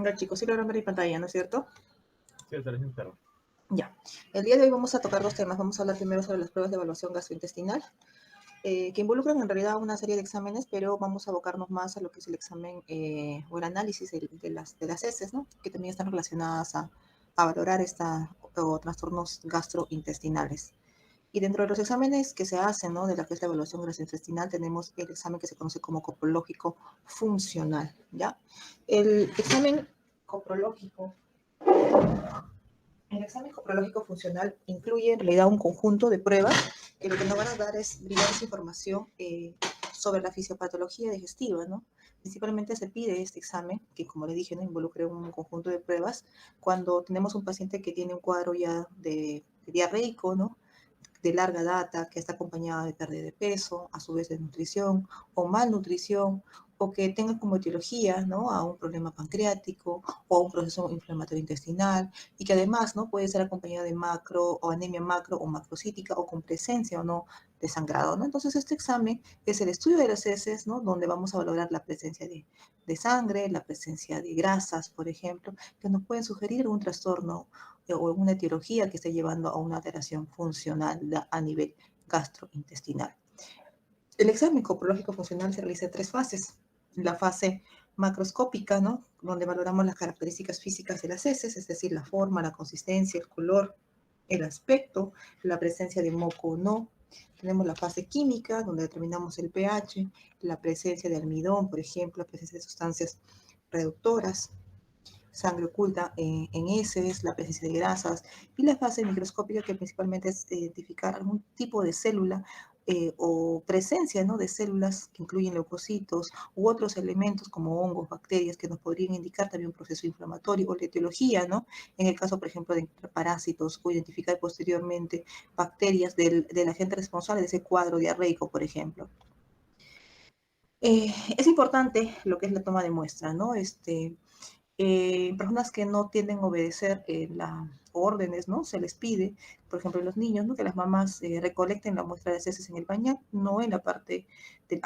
Ya chicos, sí logran ver mi pantalla, ¿no es cierto? Sí, estaré sincero. Ya. El día de hoy vamos a tocar dos temas. Vamos a hablar primero sobre las pruebas de evaluación gastrointestinal, que involucran en realidad una serie de exámenes, pero vamos a abocarnos más a lo que es el examen o el análisis de las heces, ¿no? Que también están relacionadas a valorar o trastornos gastrointestinales. Y dentro de los exámenes que se hacen, ¿no? De la que es la evaluación gastrointestinal, tenemos el examen que se conoce como coprológico funcional, ¿ya? El examen coprológico El examen coprológico funcional incluye en realidad un conjunto de pruebas que lo que nos van a dar es brindarnos información sobre la fisiopatología digestiva, ¿no? Principalmente se pide este examen, que como le dije, ¿no? Involucra un conjunto de pruebas cuando tenemos un paciente que tiene un cuadro ya de diarreico, ¿no? De larga data, que está acompañada de pérdida de peso, a su vez de nutrición o malnutrición, o que tenga como etiología, ¿no? A un problema pancreático o a un proceso inflamatorio intestinal, y que además, ¿no? Puede ser acompañada de macro o anemia macro o macrocítica o con presencia o no de sangrado, ¿no? Entonces, este examen es el estudio de las heces, ¿no? Donde vamos a valorar la presencia de sangre, la presencia de grasas, por ejemplo, que nos pueden sugerir un trastorno o una etiología que esté llevando a una alteración funcional a nivel gastrointestinal. El examen coprológico funcional se realiza en tres fases. La fase macroscópica, ¿no? Donde valoramos las características físicas de las heces, es decir, la forma, la consistencia, el color, el aspecto, la presencia de moco o no. Tenemos la fase química, donde determinamos el pH, la presencia de almidón, por ejemplo, la presencia de sustancias reductoras, sangre oculta en heces, la presencia de grasas, y la fase microscópica, que principalmente es identificar algún tipo de célula o presencia, ¿no? De células que incluyen leucocitos u otros elementos como hongos, bacterias, que nos podrían indicar también un proceso inflamatorio o la etiología, ¿no? En el caso, por ejemplo, de parásitos, o identificar posteriormente bacterias del agente responsable de ese cuadro diarreico, por ejemplo. Es importante lo que es la toma de muestra, ¿no? Personas que no tienden a obedecer las órdenes, ¿no? Se les pide, por ejemplo, a los niños, ¿no? Que las mamás recolecten la muestra de heces en el pañal, no en la parte del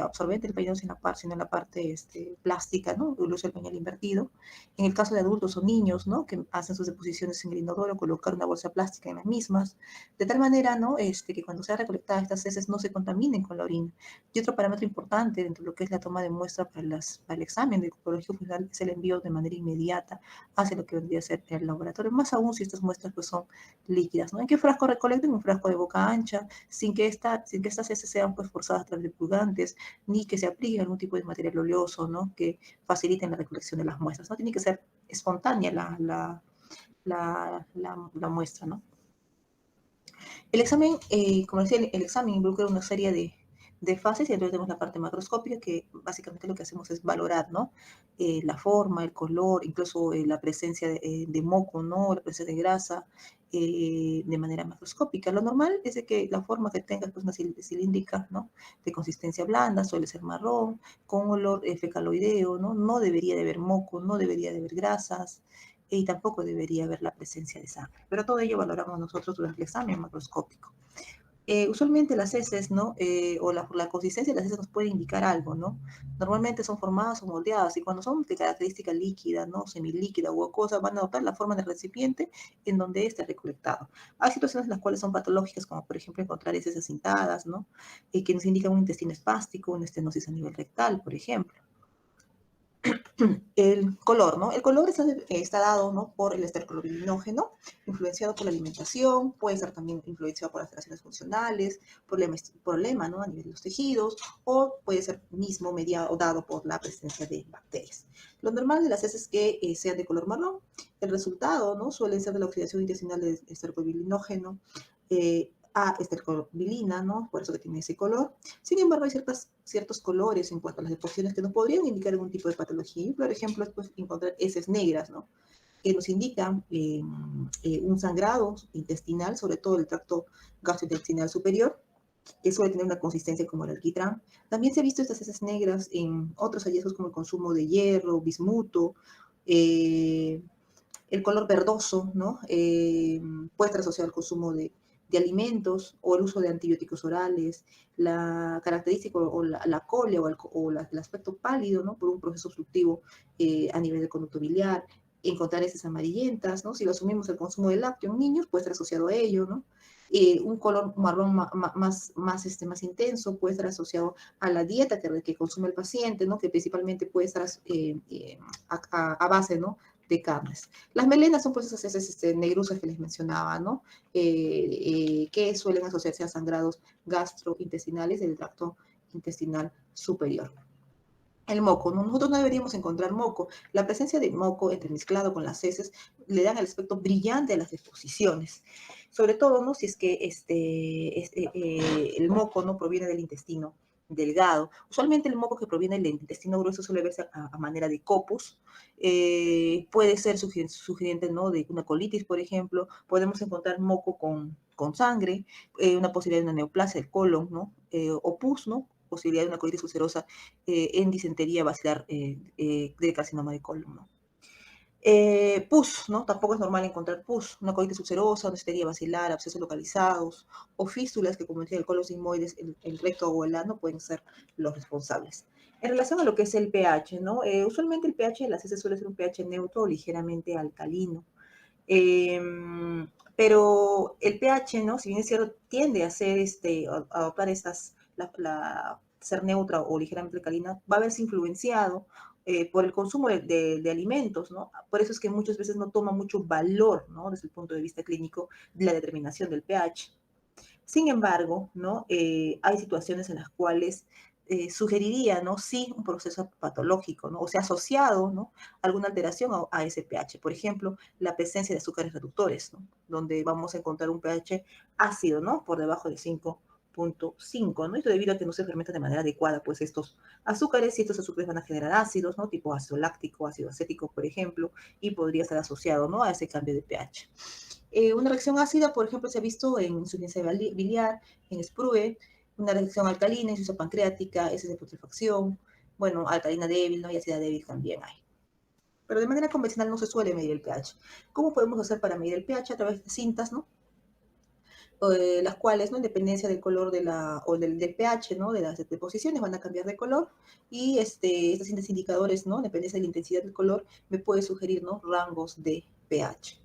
absorbente del pañal, sino en la parte plástica, ¿no? El uso del pañal invertido. En el caso de adultos o niños, ¿no? Que hacen sus deposiciones en el inodoro, colocar una bolsa plástica en las mismas, de tal manera, ¿no? Que cuando sea recolectada estas heces no se contaminen con la orina. Y otro parámetro importante dentro de lo que es la toma de muestra para el examen de coprológico funcional es el envío de manera inmediata hacia lo que vendría a ser el laboratorio, más aún si estas muestras pues son líquidas, ¿no? ¿En qué frasco recolecten? Un frasco de boca ancha, sin que estas heces sean pues forzadas a través de purgantes, ni que se aplique algún tipo de material oleoso, ¿no? Que faciliten la recolección de las muestras, ¿no? Tiene que ser espontánea la muestra, ¿no? El examen, como decía, el examen involucra una serie de fases, y entonces tenemos la parte macroscópica, que básicamente lo que hacemos es valorar, ¿no? La forma, el color, incluso la presencia de moco, ¿no? La presencia de grasa, de manera macroscópica. Lo normal es de que la forma que tenga pues, una cilíndrica, ¿no? De consistencia blanda, suele ser marrón, con olor fecaloideo, ¿no? No debería de haber moco, no debería de haber grasas, y tampoco debería haber la presencia de sangre. Pero todo ello valoramos nosotros durante el examen macroscópico. Usualmente las heces, ¿no? O la consistencia de las heces nos puede indicar algo, ¿no? Normalmente son formadas o moldeadas, y cuando son de característica líquida, ¿no? Semilíquida u acuosa, van a adoptar la forma del recipiente en donde esté recolectado. Hay situaciones en las cuales son patológicas, como por ejemplo encontrar heces acintadas, ¿no? Que nos indican un intestino espástico, una estenosis a nivel rectal, por ejemplo. El color, ¿no? El color está dado, ¿no? Por el estercolobilinógeno, influenciado por la alimentación, puede ser también influenciado por alteraciones funcionales, problema, ¿no? A nivel de los tejidos, o puede ser mismo mediado o dado por la presencia de bacterias. Lo normal de las heces es que sean de color marrón. El resultado, ¿no? Suele ser de la oxidación intestinal de estercolobilinógeno, a estercobilina, ¿no? Por eso que tiene ese color. Sin embargo, hay ciertos colores en cuanto a las deposiciones que nos podrían indicar algún tipo de patología. Por ejemplo, pues, encontrar heces negras, ¿no? Que nos indican un sangrado intestinal, sobre todo el tracto gastrointestinal superior, que suele tener una consistencia como el alquitrán. También se ha visto estas heces negras en otros hallazgos como el consumo de hierro, bismuto, el color verdoso, ¿no? Puede estar asociado al consumo de de alimentos o el uso de antibióticos orales, la característica o la colia el aspecto pálido, ¿no? Por un proceso obstructivo a nivel del conducto biliar, encontrar heces amarillentas, ¿no? Si lo asumimos el consumo de lácteo en niños, puede estar asociado a ello, ¿no? Un color marrón más intenso puede estar asociado a la dieta que consume el paciente, ¿no? Que principalmente puede estar a base, ¿no? De carnes. Las melenas son pues esas negruzas que les mencionaba, ¿no? Que suelen asociarse a sangrados gastrointestinales del tracto intestinal superior. El moco, ¿no? Nosotros no deberíamos encontrar moco. La presencia de moco entremezclado con las heces le dan el aspecto brillante a las deposiciones. Sobre todo, ¿no? Si es que el moco no proviene del intestino delgado. Usualmente el moco que proviene del intestino grueso suele verse a manera de copos. Puede ser sugerente, ¿no? De una colitis, por ejemplo. Podemos encontrar moco con sangre, una posibilidad de una neoplasia del colon, ¿no? O pus, ¿no? Posibilidad de una colitis ulcerosa en disentería vacilar de carcinoma de colon, ¿no? Pus, ¿no? Tampoco es normal encontrar pus, una colitis ulcerosa, una disentería vacilar, abscesos localizados o fístulas que, como decía, el colon sigmoides, el recto o el ano pueden ser los responsables. En relación a lo que es el pH, ¿no? Usualmente el pH de las heces suele ser un pH neutro o ligeramente alcalino. Pero el pH, ¿no? Si bien es cierto, tiende a ser a adoptar ser neutra o ligeramente alcalina, va a verse influenciado por el consumo de alimentos, ¿no? Por eso es que muchas veces no toma mucho valor, ¿no? Desde el punto de vista clínico, de la determinación del pH. Sin embargo, ¿no? Hay situaciones en las cuales sugeriría, ¿no? Sí, un proceso patológico, ¿no? O sea, asociado, ¿no? Alguna alteración a ese pH. Por ejemplo, la presencia de azúcares reductores, ¿no? Donde vamos a encontrar un pH ácido, ¿no? Por debajo de 5.5, ¿no? Esto debido a que no se fermentan de manera adecuada, pues estos azúcares, y estos azúcares van a generar ácidos, ¿no? Tipo ácido láctico, ácido acético, por ejemplo, y podría estar asociado, ¿no? A ese cambio de pH. Una reacción ácida, por ejemplo, se ha visto en insuficiencia biliar, en SPRUE, una reacción alcalina, insuficiencia pancreática, heces de putrefacción, bueno, alcalina débil, ¿no? Y ácida débil también hay. Pero de manera convencional no se suele medir el pH. ¿Cómo podemos hacer para medir el pH? A través de cintas, ¿no? Las cuales, ¿no? En dependencia del color del pH, ¿no? De las deposiciones van a cambiar de color y estas cintas indicadores, ¿no? En dependencia de la intensidad del color, me puede sugerir, ¿no? Rangos de pH.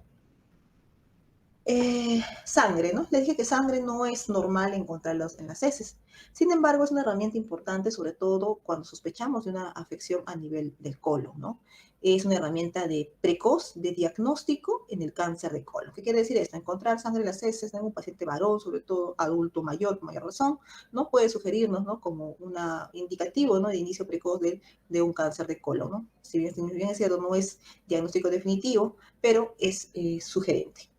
Sangre, ¿no? Les dije que sangre no es normal encontrarlos en las heces. Sin embargo, es una herramienta importante, sobre todo cuando sospechamos de una afección a nivel del colon, ¿no? Es una herramienta precoz de diagnóstico en el cáncer de colon. ¿Qué quiere decir esto? Encontrar sangre en las heces en un paciente varón, sobre todo adulto mayor, por mayor razón, ¿no? Puede sugerirnos, ¿no? Como un indicativo, ¿no? De inicio precoz de un cáncer de colon, ¿no? Si bien es cierto, no es diagnóstico definitivo, pero es sugerente.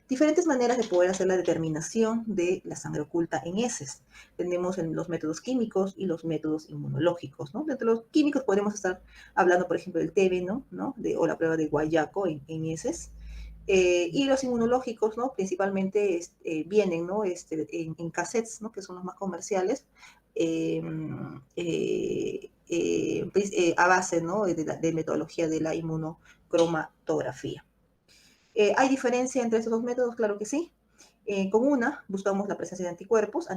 Diferentes maneras de poder hacer la determinación de la sangre oculta en heces. Tenemos los métodos químicos y los métodos inmunológicos, ¿no? Entre los químicos podemos estar hablando, por ejemplo, del TB, ¿no? O la prueba de Guayaco en heces. Y los inmunológicos, ¿no? Principalmente vienen, ¿no? En cassettes, ¿no? Que son los más comerciales, a base, ¿no? De metodología de la inmunocromatografía. ¿Hay diferencia entre estos dos métodos? Claro que sí. Con una buscamos la presencia de anticuerpos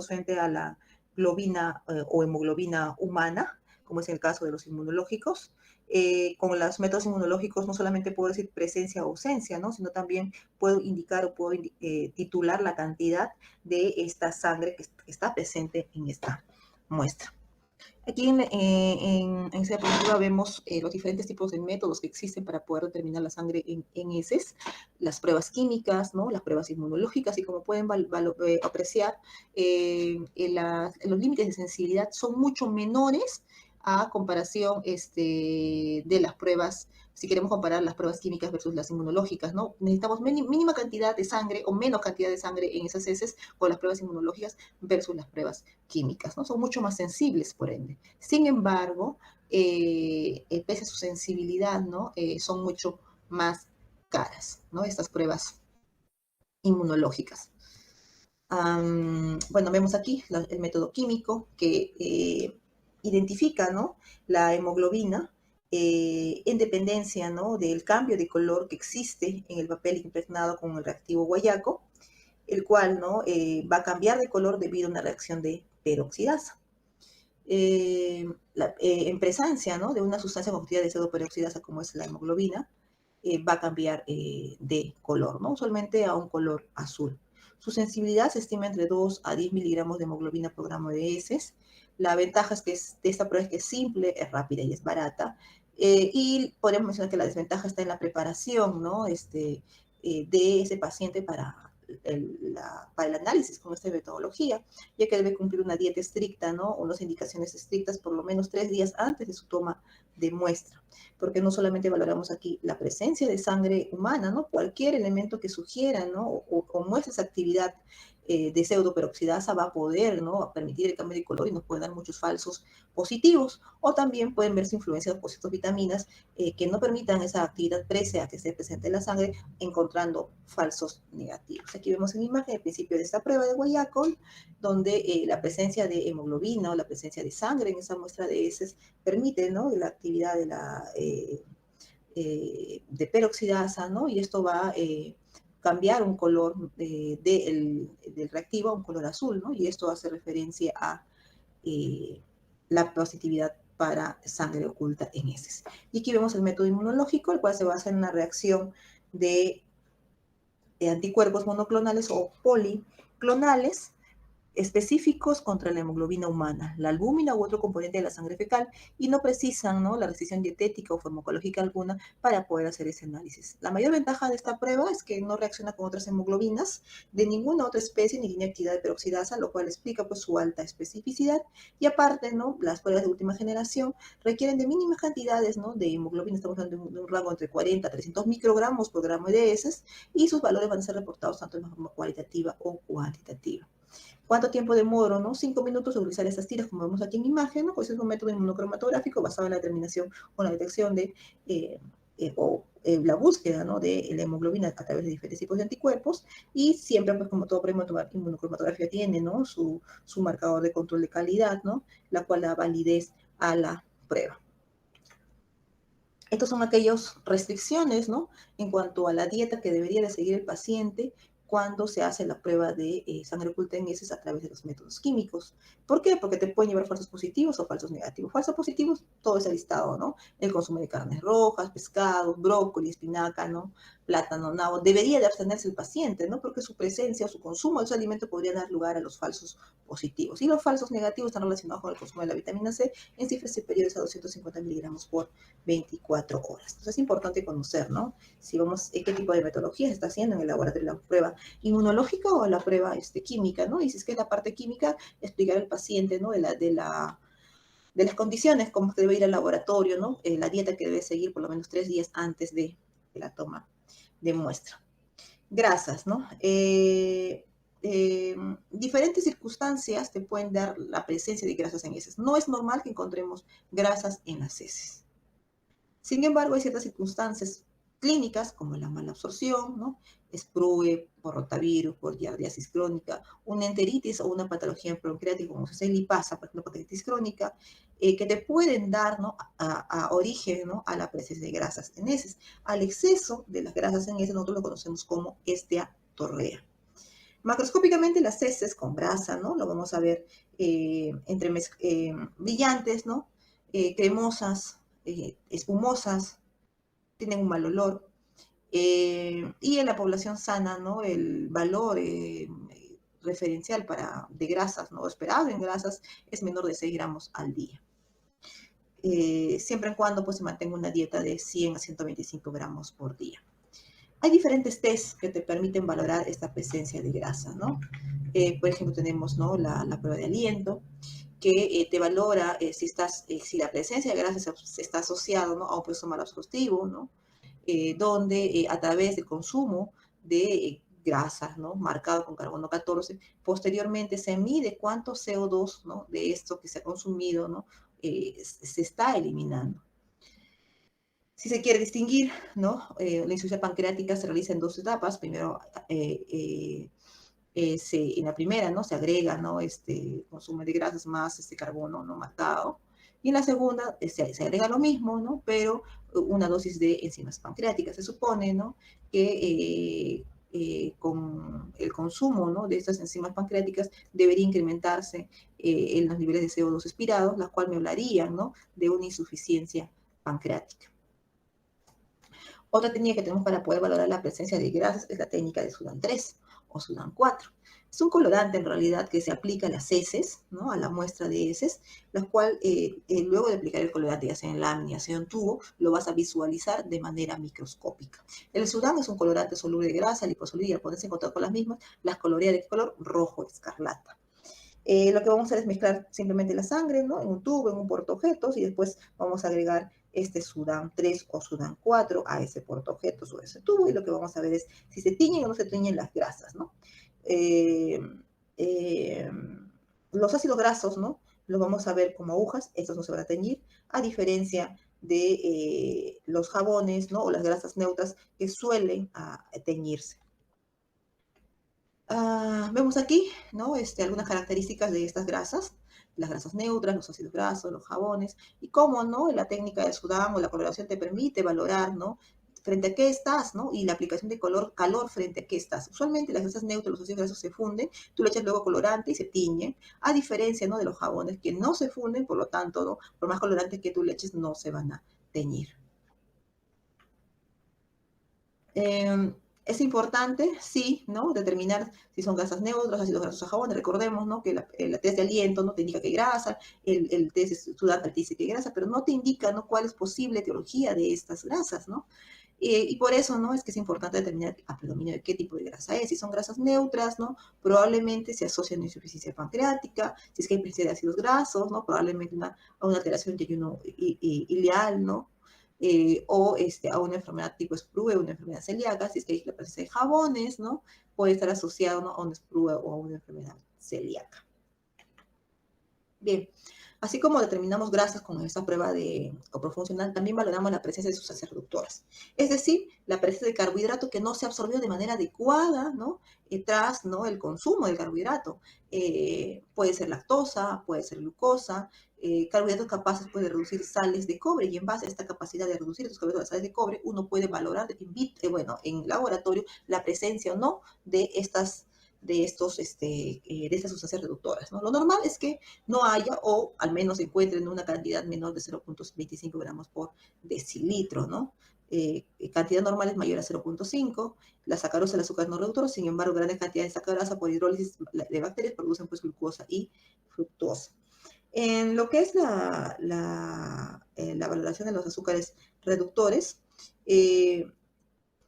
frente a la globina o hemoglobina humana, como es el caso de los inmunológicos. Con los métodos inmunológicos no solamente puedo decir presencia o ausencia, ¿no? Sino también puedo indicar o puedo titular la cantidad de esta sangre que está presente en esta muestra. Aquí en esta diapositiva vemos los diferentes tipos de métodos que existen para poder determinar la sangre en heces, las pruebas químicas, ¿no? Las pruebas inmunológicas, y como pueden apreciar, los límites de sensibilidad son mucho menores a comparación de las pruebas, si queremos comparar las pruebas químicas versus las inmunológicas, ¿no? Necesitamos mínima cantidad de sangre o menos cantidad de sangre en esas heces con las pruebas inmunológicas versus las pruebas químicas, ¿no? Son mucho más sensibles, por ende. Sin embargo, pese a su sensibilidad, ¿no? Son mucho más caras, ¿no? Estas pruebas inmunológicas. Bueno, vemos aquí el método químico que identifica, ¿no? La hemoglobina en dependencia, ¿no? Del cambio de color que existe en el papel impregnado con el reactivo guayaco. el cual, ¿no? Va a cambiar de color debido a una reacción de peroxidasa. En presencia, ¿no?, de una sustancia constituida de pseudoperoxidasa como es la hemoglobina, va a cambiar de color, ¿no? Usualmente a un color azul. Su sensibilidad se estima entre 2 a 10 miligramos de hemoglobina por gramo de heces. La ventaja es que de esta prueba es que es simple, es rápida y es barata. Y podríamos mencionar que la desventaja está en la preparación, ¿no? De ese paciente para para el análisis con esta metodología, ya que debe cumplir una dieta estricta, ¿no? Unas indicaciones estrictas por lo menos 3 días antes de su toma de muestra, porque no solamente valoramos aquí la presencia de sangre humana, ¿no? Cualquier elemento que sugiera, ¿no? O muestre esa actividad de pseudoperoxidasa va a poder, ¿no?, permitir el cambio de color y nos pueden dar muchos falsos positivos, o también pueden verse influencias por ciertas vitaminas que no permitan esa actividad presea que esté presente en la sangre, encontrando falsos negativos. Aquí vemos en imagen el principio de esta prueba de Guayaco, donde la presencia de hemoglobina o la presencia de sangre en esa muestra de heces permite, ¿no?, la actividad de peroxidasa, ¿no? Y esto va a cambiar un color del reactivo a un color azul, ¿no? Y esto hace referencia a la positividad para sangre oculta en heces. Y aquí vemos el método inmunológico, el cual se basa en una reacción de anticuerpos monoclonales o policlonales específicos contra la hemoglobina humana, la albúmina u otro componente de la sangre fecal, y no precisan, ¿no?, la restricción dietética o farmacológica alguna para poder hacer ese análisis. La mayor ventaja de esta prueba es que no reacciona con otras hemoglobinas de ninguna otra especie ni tiene actividad de peroxidasa, lo cual explica pues su alta especificidad. Y aparte, ¿no?, las pruebas de última generación requieren de mínimas cantidades, ¿no?, de hemoglobina, estamos hablando de un rango entre 40 a 300 microgramos por gramo de heces, y sus valores van a ser reportados tanto de forma cualitativa o cuantitativa. ¿Cuánto tiempo demoro? ¿No? 5 minutos de utilizar estas tiras, como vemos aquí en imagen, ¿no? Pues es un método inmunocromatográfico basado en la determinación o la detección de la búsqueda, ¿no?, de la hemoglobina a través de diferentes tipos de anticuerpos, y siempre, pues como todo prueba inmunocromatografía tiene, ¿no?, su marcador de control de calidad, ¿no?, la cual da validez a la prueba. Estas son aquellas restricciones, ¿no?, en cuanto a la dieta que debería de seguir el paciente cuando se hace la prueba de sangre oculta en heces a través de los métodos químicos. ¿Por qué? Porque te pueden llevar falsos positivos o falsos negativos. Falsos positivos, todo ese listado, ¿no? El consumo de carnes rojas, pescados, brócoli, espinaca, ¿no?, plátano, nabo. Debería de abstenerse el paciente, ¿no?, porque su presencia o su consumo de ese alimento podría dar lugar a los falsos positivos. Y los falsos negativos están relacionados con el consumo de la vitamina C en cifras superiores a 250 miligramos por 24 horas. Entonces es importante conocer, ¿no?, si vamos, qué tipo de metodología se está haciendo en el laboratorio, la prueba inmunológica o la prueba química, ¿no? Y si es que es la parte química, explicar al paciente, ¿no?, de las condiciones, cómo debe ir al laboratorio, ¿no?, la dieta que debe seguir por lo menos 3 días antes de la toma de muestra. Grasas, ¿no? Diferentes circunstancias te pueden dar la presencia de grasas en heces. No es normal que encontremos grasas en las heces. Sin embargo, hay ciertas circunstancias clínicas, como la mala absorción, ¿no?, sprue, por rotavirus, por giardiasis crónica, una enteritis o una patología pancreática como se lipasa, por ejemplo, hepatitis crónica, que te pueden dar, ¿no?, a origen, ¿no?, a la presencia de grasas en heces. Al exceso de las grasas en heces nosotros lo conocemos como esteatorrea. Macroscópicamente las heces con grasa, ¿no?, lo vamos a ver brillantes, ¿no?, cremosas, espumosas, tienen un mal olor. Y en la población sana, ¿no?, el valor referencial de grasas, ¿no?, esperado en grasas, es menor de 6 gramos al día. Siempre y cuando pues, se mantenga una dieta de 100 a 125 gramos por día. Hay diferentes tests que te permiten valorar esta presencia de grasa, ¿no? Por ejemplo, tenemos, ¿no?, la prueba de aliento, que te valora si la presencia de grasa está asociada, ¿no?, a un proceso mal absortivo, ¿no?, donde a través del consumo de grasas, ¿no?, marcado con carbono 14, posteriormente se mide cuánto CO2, ¿no?, de esto que se ha consumido, ¿no?, se está eliminando. Si se quiere distinguir, ¿no?, la insuficiencia pancreática se realiza en 2 etapas. Primero, en la primera, ¿no?, se agrega, ¿no?, consumo de grasas más carbono no marcado. Y en la segunda se agrega lo mismo, ¿no?, pero una dosis de enzimas pancreáticas. Se supone, ¿no?, que con el consumo, ¿no?, de estas enzimas pancreáticas debería incrementarse en los niveles de CO2 expirados, las cuales me hablarían, ¿no?, de una insuficiencia pancreática. Otra técnica que tenemos para poder valorar la presencia de grasas es la técnica de Sudan 3 o Sudan 4. Es un colorante en realidad que se aplica a las heces, ¿no?, a la muestra de heces, la cual luego de aplicar el colorante, ya sea en lámina, ya sea en tubo, lo vas a visualizar de manera microscópica. El Sudan es un colorante soluble de grasa, liposoluble, y al ponerse en contacto con las mismas, las colorea de color rojo escarlata. Lo que vamos a hacer es mezclar simplemente la sangre, ¿no?, en un tubo, en un portaobjetos, y después vamos a agregar este Sudan 3 o Sudan 4 a ese portaobjetos o a ese tubo, y lo que vamos a ver es si se tiñen o no se tiñen las grasas, ¿no? Eh, eh, los ácidos grasos, ¿no?, los vamos a ver como agujas, estos no se van a teñir, a diferencia de los jabones, ¿no?, o las grasas neutras que suelen teñirse. Vemos aquí, ¿no?, algunas características de estas grasas, las grasas neutras, los ácidos grasos, los jabones, y cómo, ¿no?, la técnica del Sudan o la coloración te permite valorar, ¿no?, frente a qué estás, ¿no?, y la aplicación de calor frente a qué estás. Usualmente las grasas neutras, los ácidos grasos se funden, tú le echas luego colorante y se tiñen, a diferencia, ¿no?, de los jabones que no se funden, por lo tanto, ¿no?, por más colorante que tú le eches, no se van a teñir. Es importante, sí, ¿no?, determinar si son grasas neutras, ácidos grasos o jabones. Recordemos, ¿no?, que la test de aliento no te indica que hay grasa, el test sudante te dice que hay grasa, pero no te indica, ¿no?, cuál es posible etiología de estas grasas, ¿no? Y por eso, ¿no?, es que es importante determinar a predominio de qué tipo de grasa es. Si son grasas neutras, ¿no?, probablemente se asocian a insuficiencia pancreática. Si es que hay presencia de ácidos grasos, ¿no?, probablemente a una alteración de ayuno ileal, ¿no?, o a una enfermedad tipo SPRUE, una enfermedad celíaca. Si es que hay la presencia de jabones, ¿no?, puede estar asociado, ¿no?, a un SPRUE o a una enfermedad celíaca. Bien, así como determinamos grasas con esta prueba de coprofuncional, también valoramos la presencia de sustancias reductoras. Es decir, la presencia de carbohidrato que no se absorbió de manera adecuada, ¿no?, tras, ¿no?, el consumo del carbohidrato. Puede ser lactosa, puede ser glucosa, carbohidratos capaces pues, de reducir sales de cobre, y en base a esta capacidad de reducir estos carbohidratos de sales de cobre, uno puede valorar en laboratorio la presencia o no de estas sustancias reductoras, ¿no? Lo normal es que no haya, o al menos se encuentren una cantidad menor de 0.25 gramos por decilitro, ¿no? Cantidad normal es mayor a 0.5. La sacarosa, el azúcar no reductor, sin embargo, grandes cantidades de sacarosa por hidrólisis de bacterias producen pues glucosa y fructosa. En lo que es la valoración de los azúcares reductores,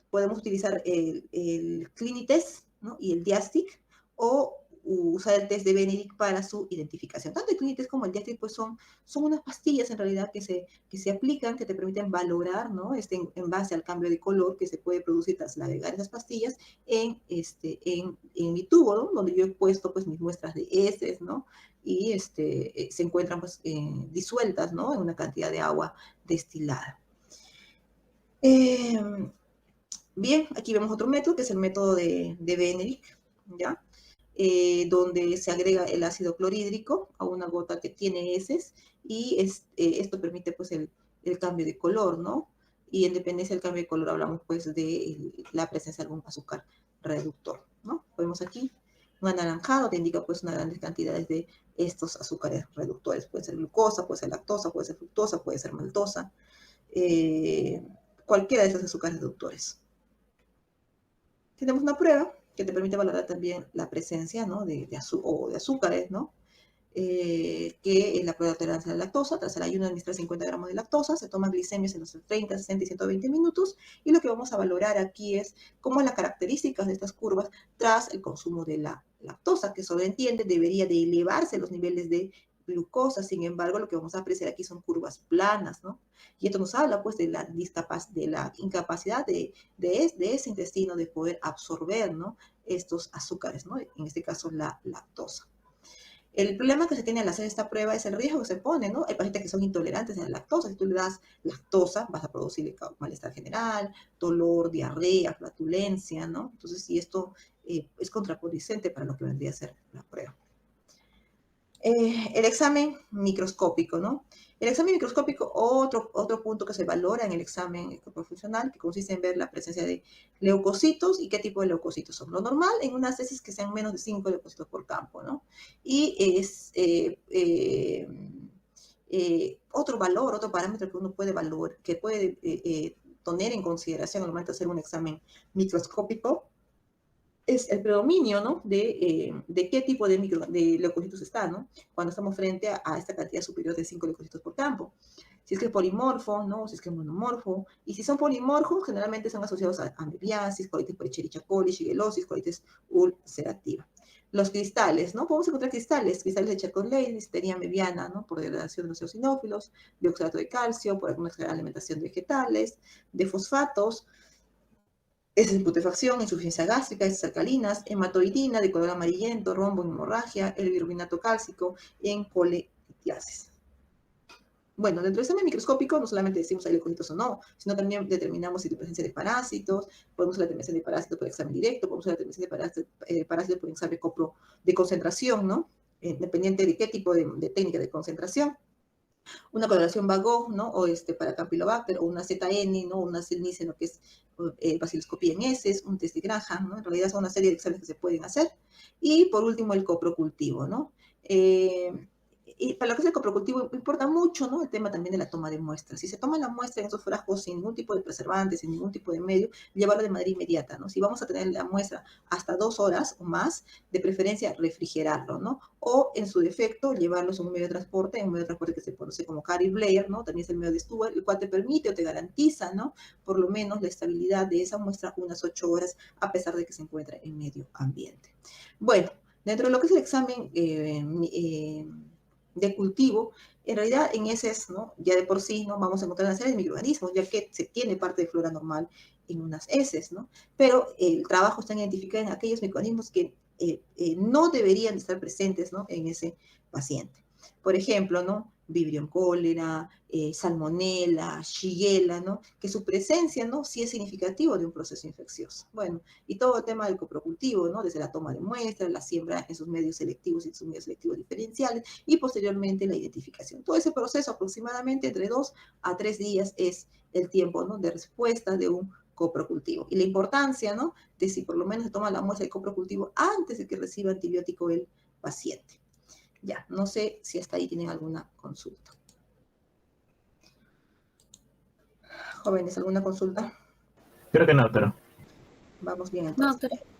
podemos utilizar el Clinitest, ¿no?, y el Diastic, o usar el test de Benedict para su identificación. Tanto el Clinitest como el Diastic pues son unas pastillas en realidad que se aplican, que te permiten valorar, ¿no?, en base al cambio de color que se puede producir tras agregar esas pastillas en mi tubo, ¿no?, donde yo he puesto pues mis muestras de heces, ¿no?, y se encuentran pues disueltas, ¿no?, en una cantidad de agua destilada. Bien, aquí vemos otro método, que es el método de Benedict, ¿ya? Donde se agrega el ácido clorhídrico a una gota que tiene heces, y esto permite pues el cambio de color, ¿no? Y en dependencia del cambio de color hablamos pues de la presencia de algún azúcar reductor, ¿no? Vemos aquí un anaranjado, te indica pues unas grandes cantidades de estos azúcares reductores. Puede ser glucosa, puede ser lactosa, puede ser fructosa, puede ser maltosa, cualquiera de esos azúcares reductores. Tenemos una prueba que te permite valorar también la presencia, ¿no?, de azúcares, ¿no?, que es la prueba de tolerancia a la lactosa. Tras el ayuno administrar 50 gramos de lactosa, se toman glicemias en los 30, 60 y 120 minutos, y lo que vamos a valorar aquí es cómo las características de estas curvas tras el consumo de la lactosa, que sobreentiende debería de elevarse los niveles de glucosa. Sin embargo, lo que vamos a apreciar aquí son curvas planas, ¿no? Y esto nos habla pues de la incapacidad de ese intestino de poder absorber, ¿no?, estos azúcares, ¿no?, en este caso la lactosa. El problema que se tiene al hacer esta prueba es el riesgo que se pone, ¿no? Hay pacientes que son intolerantes a la lactosa. Si tú le das lactosa, vas a producirle malestar general, dolor, diarrea, flatulencia, ¿no? Entonces, si esto es contraproducente para lo que vendría a ser la prueba. El examen microscópico, ¿no? El examen microscópico, otro punto que se valora en el examen funcional, que consiste en ver la presencia de leucocitos y qué tipo de leucocitos son. Lo normal en unas heces que sean menos de 5 leucocitos por campo, ¿no? Y es otro valor, otro parámetro que uno puede valorar, que puede tener en consideración al momento de hacer un examen microscópico, es el predominio, ¿no? De qué tipo de leucocitos está, ¿no? Cuando estamos frente a esta cantidad superior de 5 leucocitos por campo. Si es que es polimorfo, ¿no? O si es que es monomorfo. Y si son polimorfos, generalmente son asociados a amebiasis, colitis por Escherichia coli, shigellosis, colitis ulcerativa. Los cristales, ¿no? Podemos encontrar cristales de Charcot-Leydig, listeria mebiana, ¿no? Por degradación de los eosinófilos, bioxalato de calcio, por alguna alimentación de vegetales, de fosfatos, es en putrefacción, insuficiencia gástrica, heces alcalinas, hematoidina de color amarillento, rombo, hemorragia, el birubinato cálcico, en colelitiasis. Bueno, dentro del examen microscópico no solamente decimos si hay leucocitos o no, sino también determinamos si hay presencia de parásitos, podemos hacer la determinación de parásitos por examen directo, podemos hacer la determinación de parásitos por examen de concentración, ¿no? Dependiente de qué tipo de técnica de concentración. Una coloración Van-Gogh, ¿no? O para Campylobacter, o una ZN, ¿no? Una silniceno, que es baciloscopía en heces, un test de Graham, ¿no? En realidad son una serie de exámenes que se pueden hacer. Y por último, el coprocultivo, ¿no? Y para lo que es el coprocultivo importa mucho, ¿no? El tema también de la toma de muestras. Si se toma la muestra en esos frascos sin ningún tipo de preservantes, sin ningún tipo de medio, llevarlo de manera inmediata, ¿no? Si vamos a tener la muestra hasta 2 horas o más, de preferencia refrigerarlo, ¿no? O en su defecto, llevarlos a un medio de transporte, que se conoce como Carrier Blair, ¿no? También es el medio de Stuart, el cual te permite o te garantiza, ¿no? Por lo menos la estabilidad de esa muestra unas 8 horas, a pesar de que se encuentra en medio ambiente. Bueno, dentro de lo que es el examen de cultivo, en realidad en heces, ¿no? Ya de por sí, ¿no? Vamos a encontrar una serie de microorganismos, ya que se tiene parte de flora normal en unas heces, ¿no? Pero el trabajo está en identificar en aquellos microorganismos que no deberían estar presentes, ¿no? En ese paciente. Por ejemplo, ¿no? Vibrio cólera, salmonella, shigella, ¿no? Que su presencia, ¿no? Sí es significativo de un proceso infeccioso. Bueno, y todo el tema del coprocultivo, ¿no? Desde la toma de muestras, la siembra en sus medios selectivos y sus medios selectivos diferenciales, y posteriormente la identificación. Todo ese proceso, aproximadamente entre 2 a 3 días, es el tiempo, ¿no? De respuesta de un coprocultivo. Y la importancia, ¿no? De si por lo menos se toma la muestra de coprocultivo antes de que reciba antibiótico el paciente. Ya, no sé si hasta ahí tienen alguna consulta. Jóvenes, ¿alguna consulta? Creo que no, pero. Vamos bien entonces. No, pero...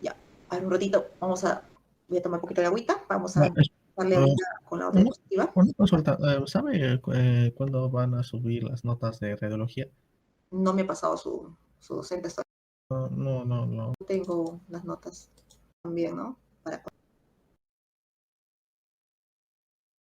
Ya, a un ratito voy a tomar un poquito de agüita, vamos a darle con la otra diapositiva. Una consulta, ¿sabe cuándo van a subir las notas de radiología? No me ha pasado su docente. No. Tengo las notas también, ¿no?